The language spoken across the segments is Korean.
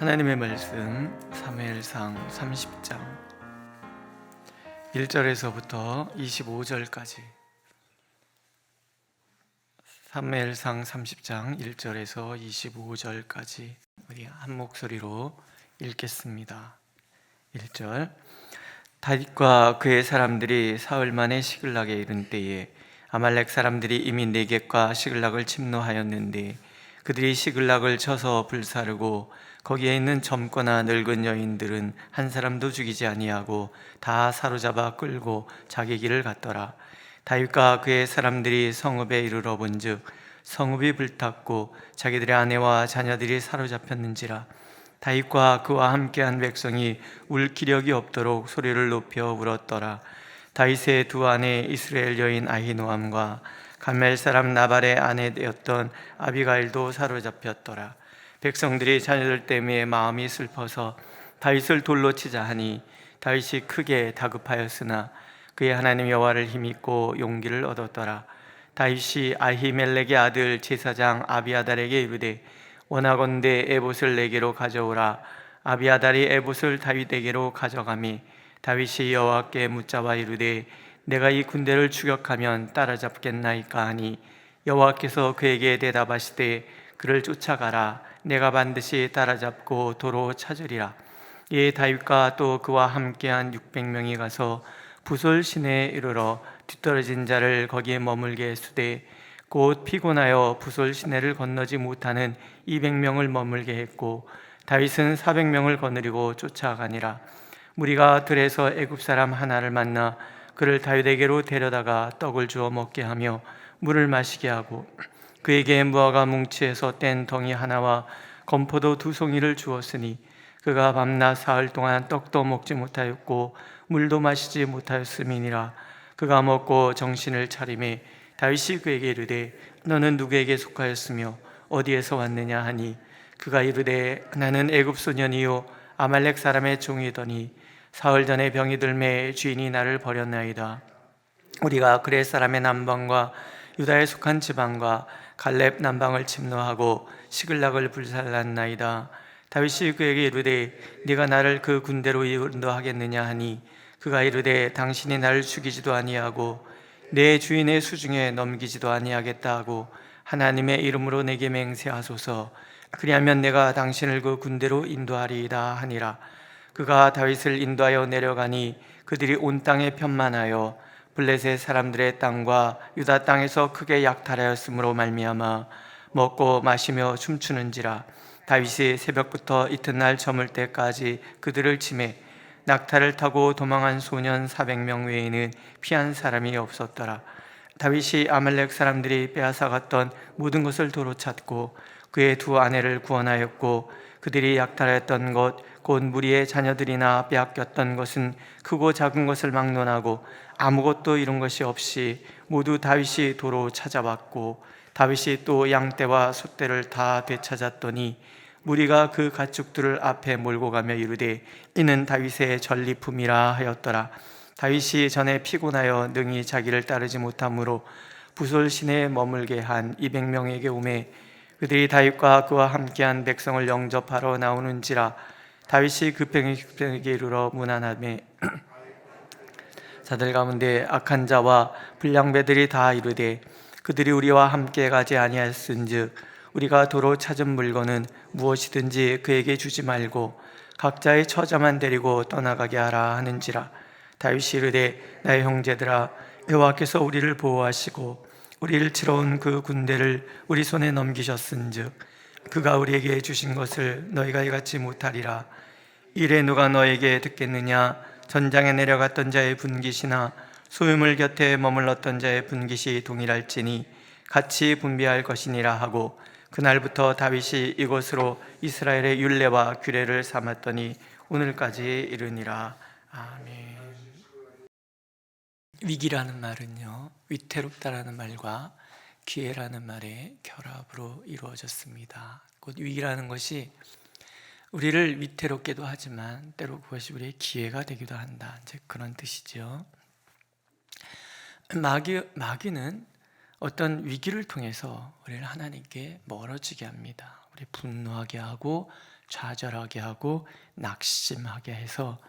하나님의 말씀 사무엘상 30장 1절에서부터 25절까지. 사무엘상 30장 1절에서 25절까지 우리 한 목소리로 읽겠습니다. 1절. 다윗과 그의 사람들이 사흘 만에 시글락에 이른 때에 아말렉 사람들이 이미 네겝과 시글락을 침노하였는데 그들이 시글락을 쳐서 불사르고 거기에 있는 젊거나 늙은 여인들은 한 사람도 죽이지 아니하고 다 사로잡아 끌고 자기 길을 갔더라. 다윗과 그의 사람들이 성읍에 이르러 본즉 성읍이 불탔고 자기들의 아내와 자녀들이 사로잡혔는지라. 다윗과 그와 함께한 백성이 울 기력이 없도록 소리를 높여 울었더라. 다윗의 두 아내 이스라엘 여인 아히노암과 갈멜 사람 나발의 아내되었던 아비가일도 사로잡혔더라. 백성들이 자녀들 때문에 마음이 슬퍼서 다윗을 돌로 치자 하니 다윗이 크게 다급하였으나 그의 하나님 여호와를 힘입고 용기를 얻었더라. 다윗이 아히멜렉의 아들 제사장 아비아달에게 이르되 원하건대 에봇을 내게로 가져오라. 아비아달이 에봇을 다윗에게로 가져가매 다윗이 여호와께 묻자와 이르되 내가 이 군대를 추격하면 따라잡겠나이까 하니 여호와께서 그에게 대답하시되 그를 쫓아가라. 내가 반드시 따라잡고 도로 찾으리라. 이에 다윗과 또 그와 함께한 600명이 가서 부솔 시내에 이르러 뒤떨어진 자를 거기에 머물게 했으되 곧 피곤하여 부솔 시내를 건너지 못하는 200명을 머물게 했고 다윗은 400명을 거느리고 쫓아가니라. 무리가 들에서 애굽 사람 하나를 만나 그를 다윗에게로 데려다가 떡을 주어 먹게 하며 물을 마시게 하고 그에게 무화과 뭉치에서 뗀 덩이 하나와 건포도 2송이를 주었으니 그가 밤낮 사흘 동안 떡도 먹지 못하였고 물도 마시지 못하였음이니라. 그가 먹고 정신을 차리매 다윗이 그에게 이르되 너는 누구에게 속하였으며 어디에서 왔느냐 하니 그가 이르되 나는 애굽 소년이요 아말렉 사람의 종이더니 사흘 전에 병이 들매 주인이 나를 버렸나이다. 우리가 그레 사람의 남방과 유다에 속한 지방과 갈렙 남방을 침노하고 시글락을 불살랐나이다. 다윗이 그에게 이르되 네가 나를 그 군대로 인도하겠느냐 하니 그가 이르되 당신이 나를 죽이지도 아니하고 내 주인의 수중에 넘기지도 아니하겠다 하고 하나님의 이름으로 내게 맹세하소서. 그리하면 내가 당신을 그 군대로 인도하리이다 하니라. 그가 다윗을 인도하여 내려가니 그들이 온 땅에 편만하여 블레셋 사람들의 땅과 유다 땅에서 크게 약탈하였으므로 말미암아 먹고 마시며 춤추는지라. 다윗이 새벽부터 이튿날 저물 때까지 그들을 치매 낙타를 타고 도망한 소년 400명 외에는 피한 사람이 없었더라. 다윗이 아말렉 사람들이 빼앗아갔던 모든 것을 도로 찾고 그의 두 아내를 구원하였고 그들이 약탈하였던 것 곧 무리의 자녀들이나 빼앗겼던 것은 크고 작은 것을 막론하고 아무것도 잃은 것이 없이 모두 다윗이 도로 찾아왔고 다윗이 또 양떼와 소떼를 다 되찾았더니 무리가 그 가축들을 앞에 몰고 가며 이르되 이는 다윗의 전리품이라 하였더라. 다윗이 전에 피곤하여 능히 자기를 따르지 못하므로 부솔 시내에 머물게 한 200명에게 오매 그들이 다윗과 그와 함께한 백성을 영접하러 나오는지라. 다윗이 급행에게 이르러 문안하매 자들 가운데 악한 자와 불량배들이 다 이르되 그들이 우리와 함께 가지 아니하였은즉 우리가 도로 찾은 물건은 무엇이든지 그에게 주지 말고 각자의 처자만 데리고 떠나가게 하라 하는지라. 다윗이 이르되 나의 형제들아 여호와께서 우리를 보호하시고 우리를 치러 온 그 군대를 우리 손에 넘기셨은즉 그가 우리에게 주신 것을 너희가 이같이 못하리라. 이래 누가 너에게 듣겠느냐. 전장에 내려갔던 자의 분깃이나 소유물 곁에 머물렀던 자의 분깃이 동일할지니 같이 분비할 것이니라 하고 그날부터 다윗이 이곳으로 이스라엘의 율례와 규례를 삼았더니 오늘까지 이르니라. 아멘. 위기라는 말은요, 위태롭다라는 말과 기회라는 말의 결합으로 이루어졌습니다. 곧 위기라는 것이 우리를 위태롭게도 하지만 때로 그것이 우리의 기회가 되기도 한다, 이제 그런 뜻이죠. 마귀는 어떤 위기를 통해서 우리를 하나님께 멀어지게 합니다. 우리 분노하게 하고 좌절하게 하고 낙심하게 해서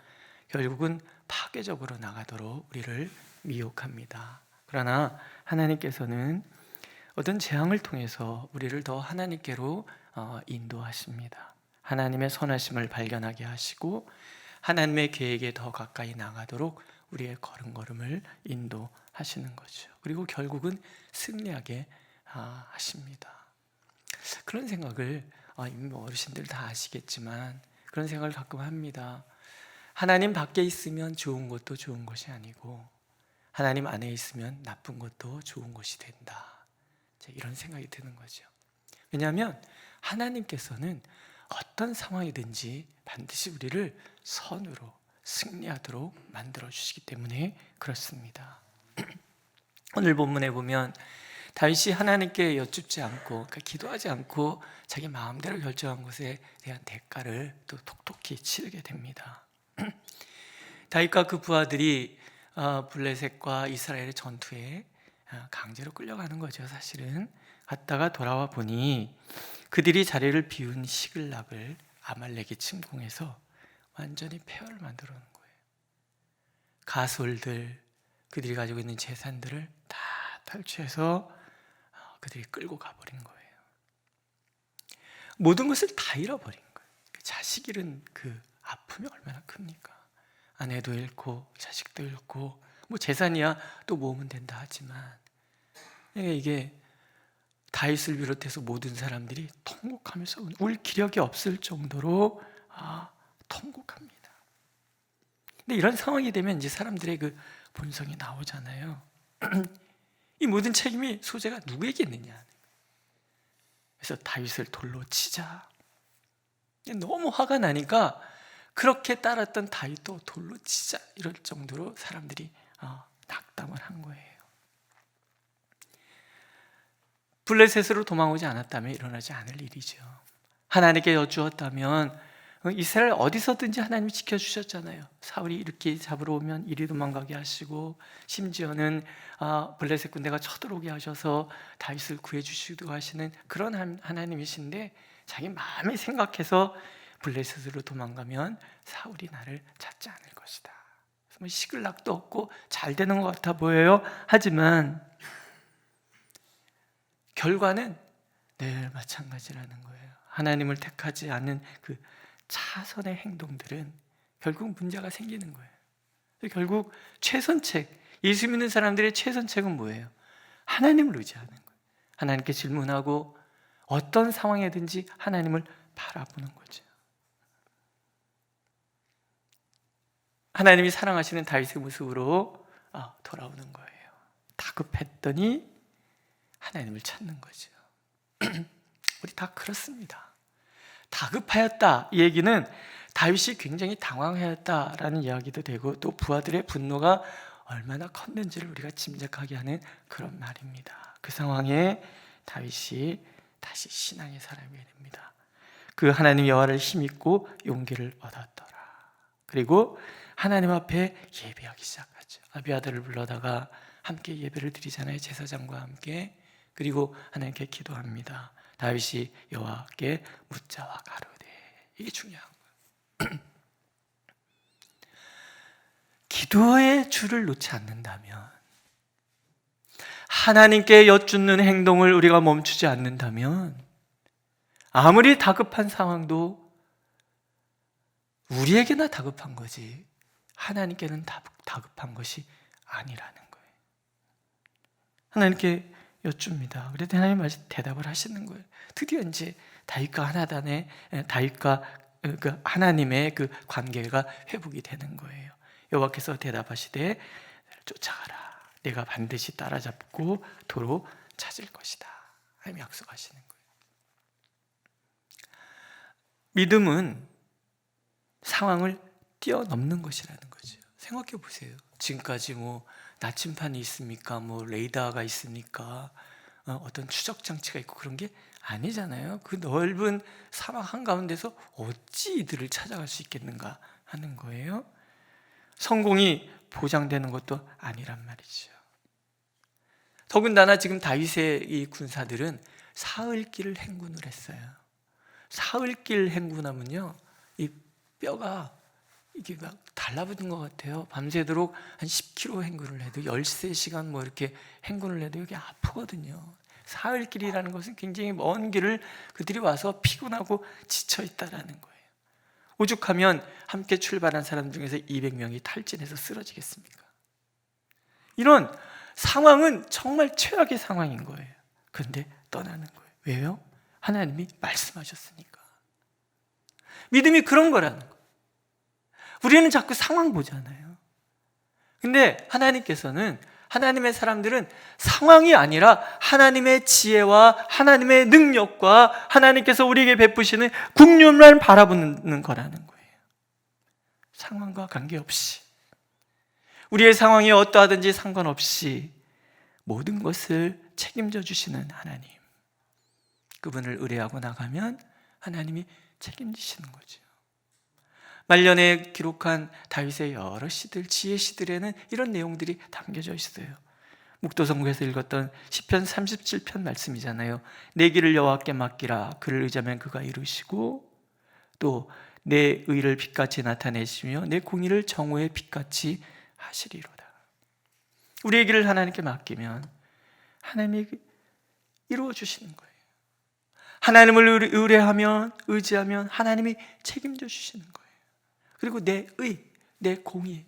결국은 파괴적으로 나가도록 우리를 미혹합니다. 그러나 하나님께서는 어떤 재앙을 통해서 우리를 더 하나님께로 인도하십니다. 하나님의 선하심을 발견하게 하시고 하나님의 계획에 더 가까이 나가도록 우리의 걸음걸음을 인도하시는 거죠. 그리고 결국은 승리하게 하십니다. 그런 생각을 이미 어르신들 다 아시겠지만 그런 생각을 가끔 합니다. 하나님 밖에 있으면 좋은 것도 좋은 것이 아니고 하나님 안에 있으면 나쁜 것도 좋은 것이 된다. 이런 생각이 드는 거죠. 왜냐하면 하나님께서는 어떤 상황이든지 반드시 우리를 선으로 승리하도록 만들어 주시기 때문에 그렇습니다. 오늘 본문에 보면 다윗이 하나님께 여쭙지 않고, 그러니까 기도하지 않고 자기 마음대로 결정한 것에 대한 대가를 또 톡톡히 치르게 됩니다. 다윗과 그 부하들이 블레셋과 이스라엘의 전투에 강제로 끌려가는 거죠. 사실은 갔다가 돌아와 보니 그들이 자리를 비운 시글락을 아말렉이 침공해서 완전히 폐허를 만들어 놓은 거예요. 가솔들, 그들이 가지고 있는 재산들을 다 탈취해서 그들이 끌고 가버린 거예요. 모든 것을 다 잃어버린 거예요. 자식 잃은 그 아픔이 얼마나 큽니까? 아내도 잃고 자식도 잃고 뭐 재산이야 또 모으면 된다 하지만 이게 다윗을 비롯해서 모든 사람들이 통곡하면서 울 기력이 없을 정도로 통곡합니다. 근데 이런 상황이 되면 이제 사람들의 그 본성이 나오잖아요. 이 모든 책임이 소재가 누구에게 있느냐. 그래서 다윗을 돌로 치자. 너무 화가 나니까 그렇게 따랐던 다윗도 돌로 치자 이럴 정도로 사람들이 낙담을 한 거예요. 블레셋으로 도망오지 않았다면 일어나지 않을 일이죠. 하나님께 여쭈었다면 이스라엘 어디서든지 하나님이 지켜주셨잖아요. 사울이 이렇게 잡으러 오면 이리 도망가게 하시고 심지어는 블레셋 군대가 쳐들어오게 하셔서 다윗을 구해주시기도 하시는 그런 하나님이신데 자기 마음에 생각해서 블레셋으로 도망가면 사울이 나를 찾지 않을 것이다. 뭐 시글락도 없고 잘 되는 것 같아 보여요. 하지만 결과는 늘 마찬가지라는 거예요. 하나님을 택하지 않은 그 차선의 행동들은 결국 문제가 생기는 거예요. 결국 최선책, 예수 믿는 사람들의 최선책은 뭐예요? 하나님을 의지하는 거예요. 하나님께 질문하고 어떤 상황이든지 하나님을 바라보는 거죠. 하나님이 사랑하시는 다윗의 모습으로 돌아오는 거예요. 다급했더니 하나님을 찾는 거죠. 우리 다 그렇습니다. 다급하였다 이 얘기는 다윗이 굉장히 당황하였다라는 이야기도 되고 또 부하들의 분노가 얼마나 컸는지를 우리가 짐작하게 하는 그런 말입니다. 그 상황에 다윗이 다시 신앙의 사람이 됩니다. 그 하나님 여호와를 힘입고 용기를 얻었더라. 그리고 하나님 앞에 예배하기 시작하죠. 아비아들을 불러다가 함께 예배를 드리잖아요. 제사장과 함께. 그리고 하나님께 기도합니다. 다윗이 여호와께 묻자와 가로되. 이게 중요한 거예요. 기도의 줄을 놓지 않는다면, 하나님께 여쭙는 행동을 우리가 멈추지 않는다면 아무리 다급한 상황도 우리에게나 다급한 거지 하나님께는 다급한 것이 아니라는 거예요. 하나님께 여쭙니다. 그래도 하나님 대답을 하시는 거예요. 드디어 이제 다윗과 그 하나님의 그 관계가 회복이 되는 거예요. 여호와께서 대답하시되 쫓아가라. 내가 반드시 따라잡고 도로 찾을 것이다. 하나님 약속하시는 거예요. 믿음은 상황을 뛰어넘는 것이라는 거죠. 생각해 보세요. 지금까지 뭐 나침판이 있습니까? 뭐 레이더가 있습니까? 어떤 추적 장치가 있고 그런 게 아니잖아요. 그 넓은 사막 한가운데서 어찌 이들을 찾아갈 수 있겠는가 하는 거예요. 성공이 보장되는 것도 아니란 말이죠. 더군다나 지금 다윗의 이 군사들은 사흘길을 행군을 했어요. 사흘길 행군하면요, 이 뼈가 이게 막 달라붙은 것 같아요. 밤새도록 한 10km 행군을 해도 13시간 뭐 이렇게 행군을 해도 이게 아프거든요. 사흘길이라는 것은 굉장히 먼 길을 그들이 와서 피곤하고 지쳐 있다라는 거예요. 오죽하면 함께 출발한 사람 중에서 200명이 탈진해서 쓰러지겠습니까? 이런 상황은 정말 최악의 상황인 거예요. 그런데 떠나는 거예요. 왜요? 하나님이 말씀하셨으니까. 믿음이 그런 거라는 거예요. 우리는 자꾸 상황 보잖아요. 근데 하나님께서는, 하나님의 사람들은 상황이 아니라 하나님의 지혜와 하나님의 능력과 하나님께서 우리에게 베푸시는 국률만 바라보는 거라는 거예요. 상황과 관계없이, 우리의 상황이 어떠하든지 상관없이 모든 것을 책임져 주시는 하나님, 그분을 의뢰하고 나가면 하나님이 책임지시는 거죠. 말년에 기록한 다윗의 여러 시들, 지혜 시들에는 이런 내용들이 담겨져 있어요. 묵도성구에서 읽었던 시편 37편 말씀이잖아요. 내 길을 여호와께 맡기라. 그를 의지하면 그가 이루시고, 또 내 의를 빛같이 나타내시며 내 공의를 정오의 빛같이 하시리로다. 우리의 길을 하나님께 맡기면 하나님이 이루어 주시는 거예요. 하나님을 의뢰하면, 의지하면 하나님이 책임져 주시는 거예요. 그리고 내 의, 내 공의,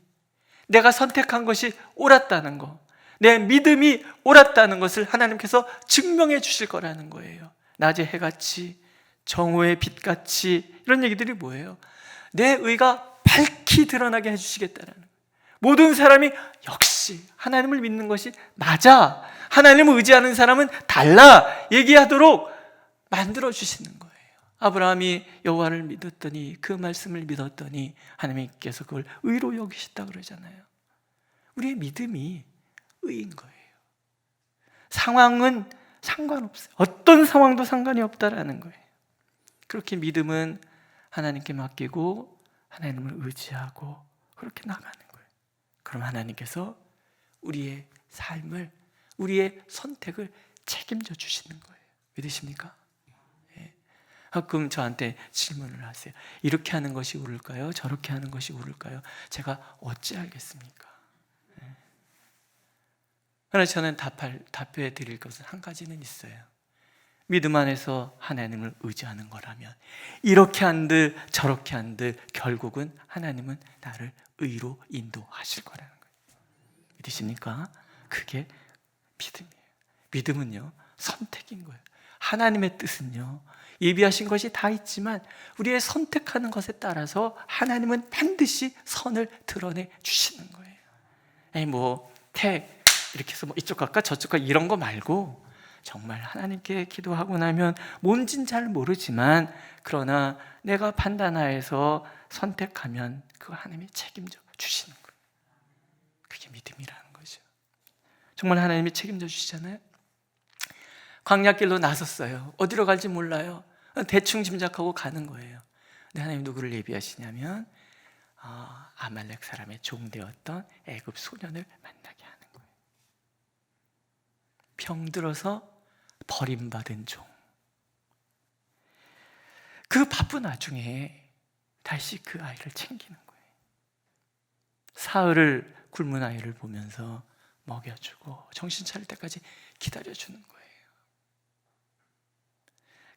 내가 선택한 것이 옳았다는 것, 내 믿음이 옳았다는 것을 하나님께서 증명해 주실 거라는 거예요. 낮의 해같이, 정오의 빛같이, 이런 얘기들이 뭐예요? 내 의가 밝히 드러나게 해주시겠다는 거예요. 모든 사람이 역시 하나님을 믿는 것이 맞아, 하나님을 의지하는 사람은 달라 얘기하도록 만들어 주시는 거예요. 아브라함이 여호와를 믿었더니, 그 말씀을 믿었더니 하나님께서 그걸 의로 여기셨다 그러잖아요. 우리의 믿음이 의인 거예요. 상황은 상관없어요. 어떤 상황도 상관이 없다라는 거예요. 그렇게 믿음은 하나님께 맡기고 하나님을 의지하고 그렇게 나가는 거예요. 그럼 하나님께서 우리의 삶을, 우리의 선택을 책임져 주시는 거예요. 믿으십니까? 가끔 저한테 질문을 하세요. 이렇게 하는 것이 옳을까요? 저렇게 하는 것이 옳을까요? 제가 어찌 알겠습니까? 그러나 저는 답해 드릴 것은 한 가지는 있어요. 믿음 안에서 하나님을 의지하는 거라면 이렇게 한들 저렇게 한들 결국은 하나님은 나를 의로 인도하실 거라는 거예요. 믿으십니까? 그게 믿음이에요. 믿음은요, 선택인 거예요. 하나님의 뜻은요, 예비하신 것이 다 있지만 우리의 선택하는 것에 따라서 하나님은 반드시 선을 드러내 주시는 거예요. 이렇게 해서 이쪽 갈까 저쪽 갈까 이런 거 말고, 정말 하나님께 기도하고 나면 뭔진 잘 모르지만 그러나 내가 판단하여서 선택하면 그 하나님이 책임져 주시는 거예요. 그게 믿음이라는 거죠. 정말 하나님이 책임져 주시잖아요. 광야길로 나섰어요. 어디로 갈지 몰라요. 대충 짐작하고 가는 거예요. 근데 하나님 누구를 예비하시냐면 아말렉 사람의 종 되었던 애굽 소년을 만나게 하는 거예요. 병들어서 버림받은 종. 그 바쁜 와중에 다시 그 아이를 챙기는 거예요. 사흘을 굶은 아이를 보면서 먹여주고 정신 차릴 때까지 기다려주는 거예요.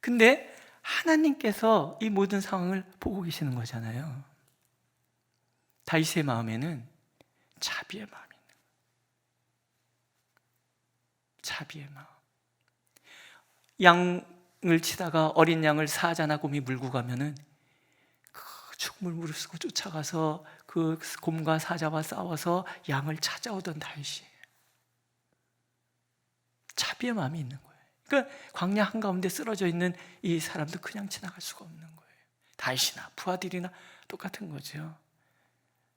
근데 하나님께서 이 모든 상황을 보고 계시는 거잖아요. 다윗의 마음에는 자비의 마음이 있는 거예요. 자비의 마음. 양을 치다가 어린 양을 사자나 곰이 물고 가면은 그 죽음을 무릅쓰고 쫓아가서 그 곰과 사자와 싸워서 양을 찾아오던 다윗이에요. 자비의 마음이 있는 거예요. 그러니까 광야 한가운데 쓰러져 있는 이 사람도 그냥 지나갈 수가 없는 거예요. 다윗이나 부하들이나 똑같은 거죠.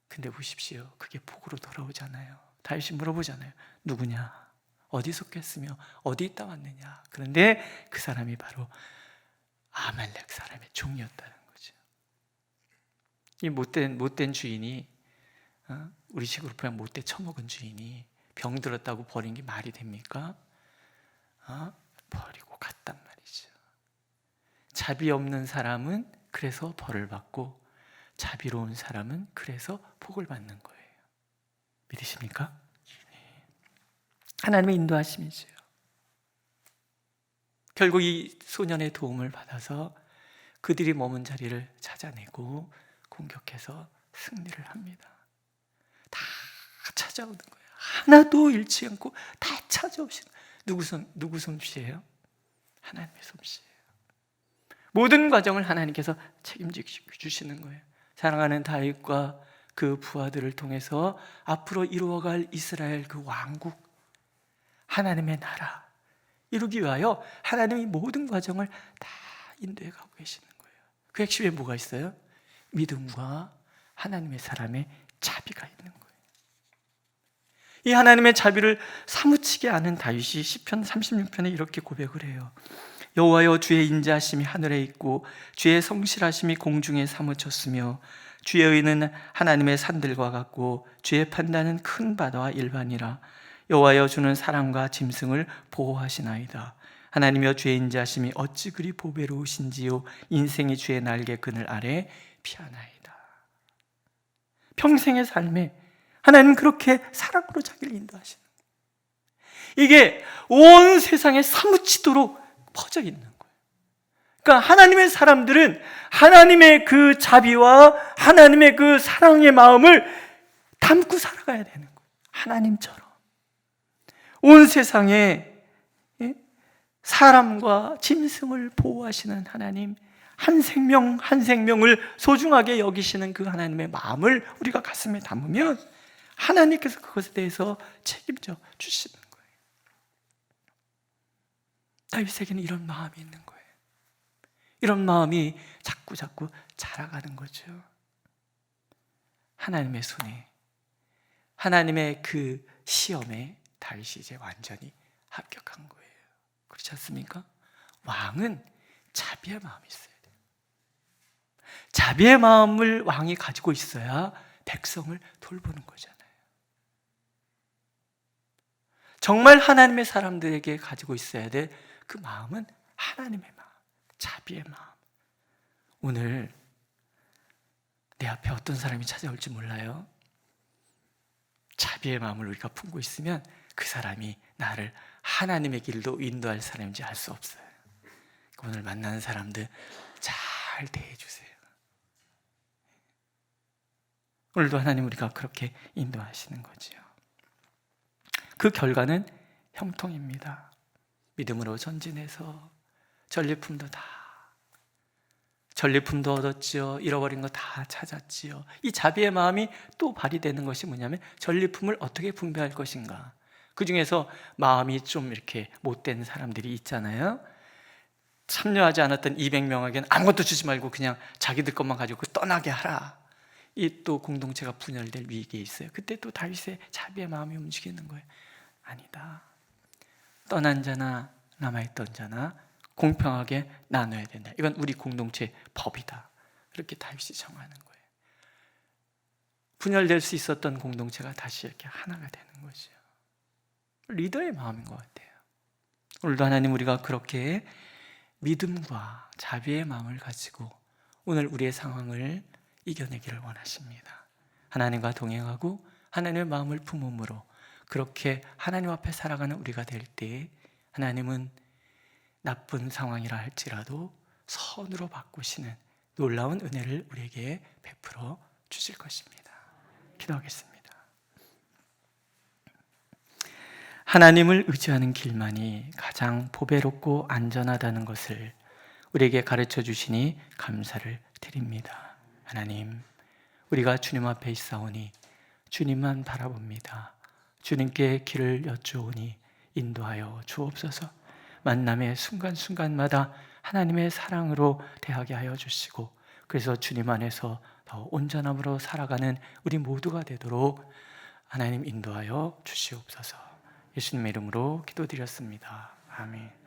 근데 보십시오, 그게 복으로 돌아오잖아요. 다윗이 물어보잖아요. 누구냐? 어디 속했으며 어디 있다 왔느냐? 그런데 그 사람이 바로 아말렉 사람의 종이었다는 거죠. 이 못된 주인이, 우리 식으로 보면 못돼 처먹은 주인이 병들었다고 버린 게 말이 됩니까? 버리고 갔단 말이죠. 자비 없는 사람은 그래서 벌을 받고 자비로운 사람은 그래서 복을 받는 거예요. 믿으십니까? 하나님의 인도하심이지요. 결국 이 소년의 도움을 받아서 그들이 머문 자리를 찾아내고 공격해서 승리를 합니다. 다 찾아오는 거예요. 하나도 잃지 않고 다 찾아오시는. 누구 솜씨예요? 하나님의 솜씨예요. 모든 과정을 하나님께서 책임져 주시는 거예요. 사랑하는 다윗과 그 부하들을 통해서 앞으로 이루어갈 이스라엘 그 왕국, 하나님의 나라 이루기 위하여 하나님이 모든 과정을 다 인도해 가고 계시는 거예요. 그 핵심에 뭐가 있어요? 믿음과 하나님의 사람의 자비가 있는 거예요. 이 하나님의 자비를 사무치게 아는 다윗이 시편 36편에 이렇게 고백을 해요. 여호와여, 주의 인자하심이 하늘에 있고 주의 성실하심이 공중에 사무쳤으며 주의 의는 하나님의 산들과 같고 주의 판단은 큰 바다와 일반이라. 여호와여, 주는 사람과 짐승을 보호하시나이다. 하나님여, 주의 인자하심이 어찌 그리 보배로우신지요. 인생이 주의 날개 그늘 아래 피하나이다. 평생의 삶에 하나님은 그렇게 사랑으로 자기를 인도하시는 거예요. 이게 온 세상에 사무치도록 퍼져 있는 거예요. 그러니까 하나님의 사람들은 하나님의 그 자비와 하나님의 그 사랑의 마음을 담고 살아가야 되는 거예요. 하나님처럼 온 세상에 사람과 짐승을 보호하시는 하나님, 한 생명 한 생명을 소중하게 여기시는 그 하나님의 마음을 우리가 가슴에 담으면 하나님께서 그것에 대해서 책임져 주시는 거예요. 다윗에게는 이런 마음이 있는 거예요. 이런 마음이 자꾸 자라가는 거죠. 하나님의 손에, 하나님의 그 시험에 다윗이 이제 완전히 합격한 거예요. 그렇지 않습니까? 왕은 자비의 마음이 있어야 돼요. 자비의 마음을 왕이 가지고 있어야 백성을 돌보는 거잖아요. 정말 하나님의 사람들에게 가지고 있어야 될 그 마음은 하나님의 마음, 자비의 마음. 오늘 내 앞에 어떤 사람이 찾아올지 몰라요. 자비의 마음을 우리가 품고 있으면 그 사람이 나를 하나님의 길로 인도할 사람인지 알 수 없어요. 오늘 만나는 사람들 잘 대해주세요. 오늘도 하나님 우리가 그렇게 인도하시는 거지요. 그 결과는 형통입니다. 믿음으로 전진해서 전리품도 얻었지요. 잃어버린 거 다 찾았지요. 이 자비의 마음이 또 발휘되는 것이 뭐냐면 전리품을 어떻게 분배할 것인가. 그 중에서 마음이 좀 이렇게 못된 사람들이 있잖아요. 참여하지 않았던 200명에게는 아무것도 주지 말고 그냥 자기들 것만 가지고 떠나게 하라. 이 또 공동체가 분열될 위기에 있어요. 그때 또 다윗의 자비의 마음이 움직이는 거예요. 아니다. 떠난 자나 남아있던 자나 공평하게 나눠야 된다. 이건 우리 공동체 법이다. 그렇게 다윗이 정하는 거예요. 분열될 수 있었던 공동체가 다시 이렇게 하나가 되는 거죠. 리더의 마음인 것 같아요. 오늘도 하나님 우리가 그렇게 믿음과 자비의 마음을 가지고 오늘 우리의 상황을 이겨내기를 원하십니다. 하나님과 동행하고 하나님의 마음을 품음으로 그렇게 하나님 앞에 살아가는 우리가 될 때 하나님은 나쁜 상황이라 할지라도 선으로 바꾸시는 놀라운 은혜를 우리에게 베풀어 주실 것입니다. 기도하겠습니다. 하나님을 의지하는 길만이 가장 보배롭고 안전하다는 것을 우리에게 가르쳐 주시니 감사를 드립니다. 하나님, 우리가 주님 앞에 있사오니 주님만 바라봅니다. 주님께 길을 여쭈오니 인도하여 주옵소서. 만남의 순간순간마다 하나님의 사랑으로 대하게 하여 주시고 그래서 주님 안에서 더 온전함으로 살아가는 우리 모두가 되도록 하나님 인도하여 주시옵소서. 예수님의 이름으로 기도드렸습니다. 아멘.